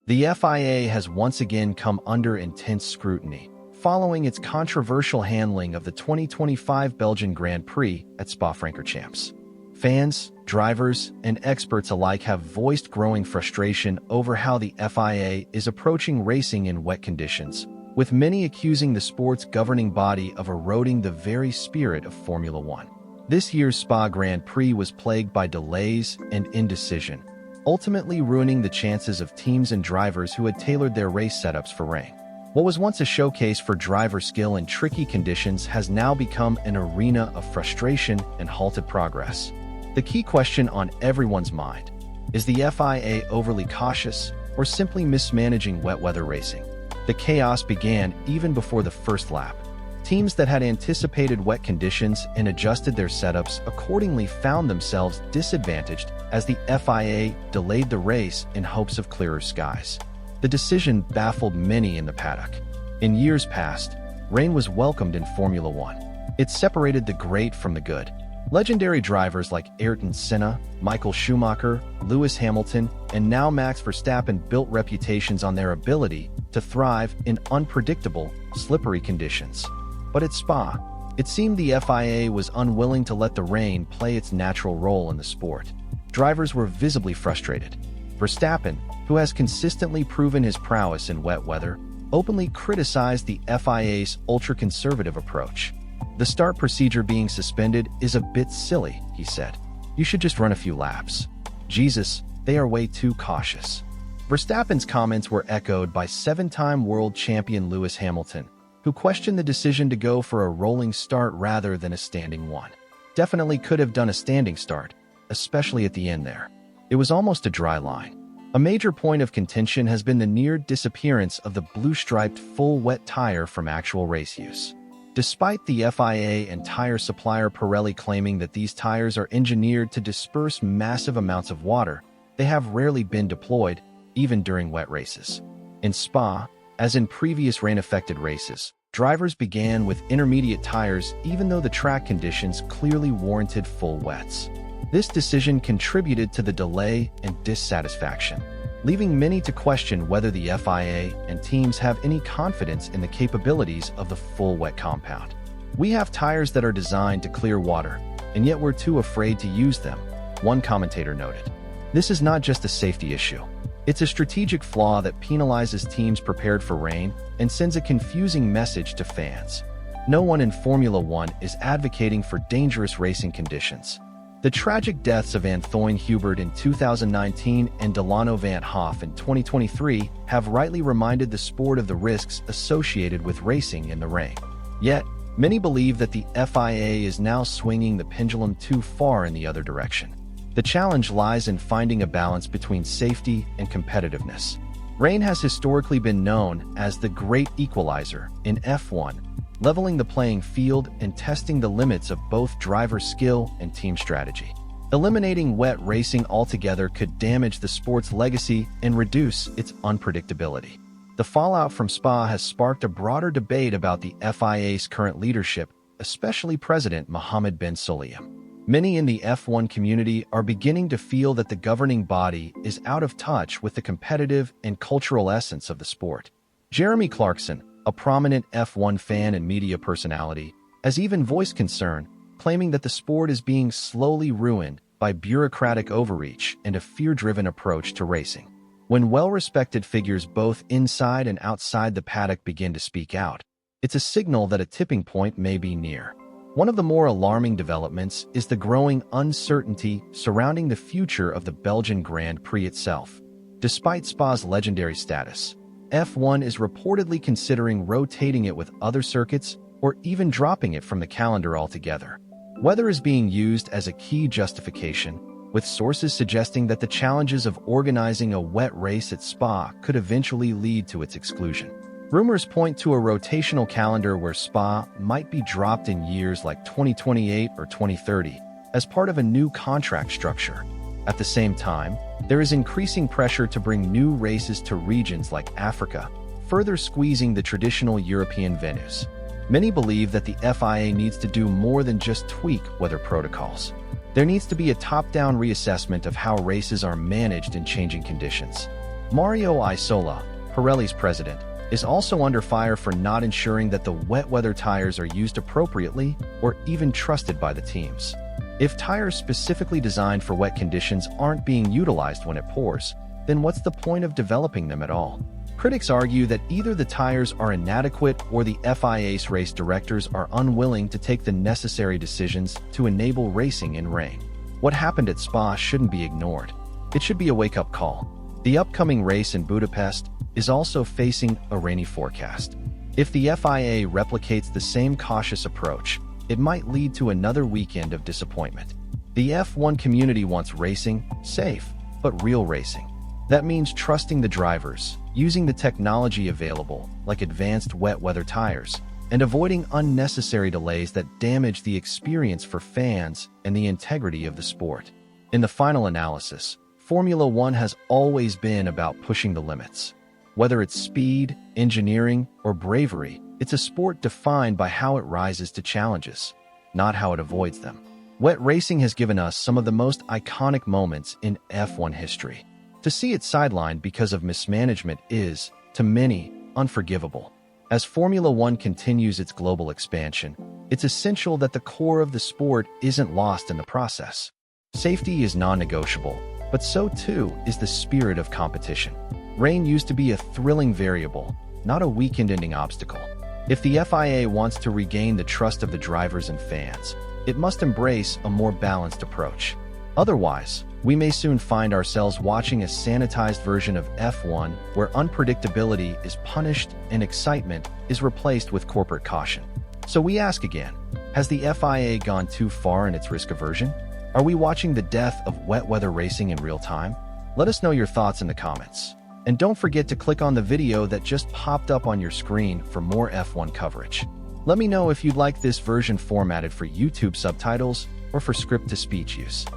The FIA has once again come under intense scrutiny, following its controversial handling of the 2025 Belgian Grand Prix at Spa-Francorchamps. Fans, drivers, and experts alike have voiced growing frustration over how the FIA is approaching racing in wet conditions, with many accusing the sport's governing body of eroding the very spirit of Formula One. This year's Spa Grand Prix was plagued by delays and indecision, ultimately ruining the chances of teams and drivers who had tailored their race setups for rain. What was once a showcase for driver skill in tricky conditions has now become an arena of frustration and halted progress. The key question on everyone's mind is the FIA overly cautious or simply mismanaging wet weather racing? The chaos began even before the first lap. Teams that had anticipated wet conditions and adjusted their setups accordingly found themselves disadvantaged as the FIA delayed the race in hopes of clearer skies. The decision baffled many in the paddock. In years past, rain was welcomed in Formula One. It separated the great from the good. Legendary drivers like Ayrton Senna, Michael Schumacher, Lewis Hamilton, and now Max Verstappen built reputations on their ability to thrive in unpredictable, slippery conditions. But at Spa, it seemed the FIA was unwilling to let the rain play its natural role in the sport. Drivers were visibly frustrated. Verstappen, who has consistently proven his prowess in wet weather, openly criticized the FIA's ultra-conservative approach. "The start procedure being suspended is a bit silly," he said. "You should just run a few laps. Jesus, they are way too cautious." Verstappen's comments were echoed by seven-time world champion Lewis Hamilton, who questioned the decision to go for a rolling start rather than a standing one. Definitely could have done a standing start, especially at the end there. It was almost a dry line. A major point of contention has been the near disappearance of the blue-striped full wet tire from actual race use. Despite the FIA and tire supplier Pirelli claiming that these tires are engineered to disperse massive amounts of water, they have rarely been deployed, even during wet races. In Spa, as in previous rain-affected races, drivers began with intermediate tires even though the track conditions clearly warranted full wets. This decision contributed to the delay and dissatisfaction, leaving many to question whether the FIA and teams have any confidence in the capabilities of the full wet compound. "We have tires that are designed to clear water, and yet we're too afraid to use them," one commentator noted. This is not just a safety issue. It's a strategic flaw that penalizes teams prepared for rain and sends a confusing message to fans. No one in Formula One is advocating for dangerous racing conditions. The tragic deaths of Antoine Hubert in 2019 and Delano Van Hoff in 2023 have rightly reminded the sport of the risks associated with racing in the rain. Yet, many believe that the FIA is now swinging the pendulum too far in the other direction. The challenge lies in finding a balance between safety and competitiveness. Rain has historically been known as the great equalizer in F1, leveling the playing field and testing the limits of both driver skill and team strategy. Eliminating wet racing altogether could damage the sport's legacy and reduce its unpredictability. The fallout from Spa has sparked a broader debate about the FIA's current leadership, especially President Mohammed bin Sulayem. Many in the F1 community are beginning to feel that the governing body is out of touch with the competitive and cultural essence of the sport. Jeremy Clarkson, a prominent F1 fan and media personality, has even voiced concern, claiming that the sport is being slowly ruined by bureaucratic overreach and a fear-driven approach to racing. When well-respected figures both inside and outside the paddock begin to speak out, it's a signal that a tipping point may be near. One of the more alarming developments is the growing uncertainty surrounding the future of the Belgian Grand Prix itself. Despite Spa's legendary status, F1 is reportedly considering rotating it with other circuits or even dropping it from the calendar altogether. Weather is being used as a key justification, with sources suggesting that the challenges of organizing a wet race at Spa could eventually lead to its exclusion. Rumors point to a rotational calendar where Spa might be dropped in years like 2028 or 2030 as part of a new contract structure. At the same time, there is increasing pressure to bring new races to regions like Africa, further squeezing the traditional European venues. Many believe that the FIA needs to do more than just tweak weather protocols. There needs to be a top-down reassessment of how races are managed in changing conditions. Mario Isola, Pirelli's president, is also under fire for not ensuring that the wet weather tires are used appropriately or even trusted by the teams. If tires specifically designed for wet conditions aren't being utilized when it pours, then what's the point of developing them at all? Critics argue that either the tires are inadequate or the FIA's race directors are unwilling to take the necessary decisions to enable racing in rain. What happened at Spa shouldn't be ignored. It should be a wake-up call. The upcoming race in Budapest is also facing a rainy forecast. If the FIA replicates the same cautious approach, it might lead to another weekend of disappointment. The F1 community wants racing, safe, but real racing. That means trusting the drivers, using the technology available, like advanced wet weather tires, and avoiding unnecessary delays that damage the experience for fans and the integrity of the sport. In the final analysis, Formula One has always been about pushing the limits. Whether it's speed, engineering, or bravery, it's a sport defined by how it rises to challenges, not how it avoids them. Wet racing has given us some of the most iconic moments in F1 history. To see it sidelined because of mismanagement is, to many, unforgivable. As Formula One continues its global expansion, it's essential that the core of the sport isn't lost in the process. Safety is non-negotiable, but so too is the spirit of competition. Rain used to be a thrilling variable, not a weekend-ending obstacle. If the FIA wants to regain the trust of the drivers and fans, it must embrace a more balanced approach. Otherwise, we may soon find ourselves watching a sanitized version of F1 where unpredictability is punished and excitement is replaced with corporate caution. So we ask again, has the FIA gone too far in its risk aversion? Are we watching the death of wet weather racing in real time? Let us know your thoughts in the comments. And don't forget to click on the video that just popped up on your screen for more F1 coverage. Let me know if you'd like this version formatted for YouTube subtitles or for script-to-speech use.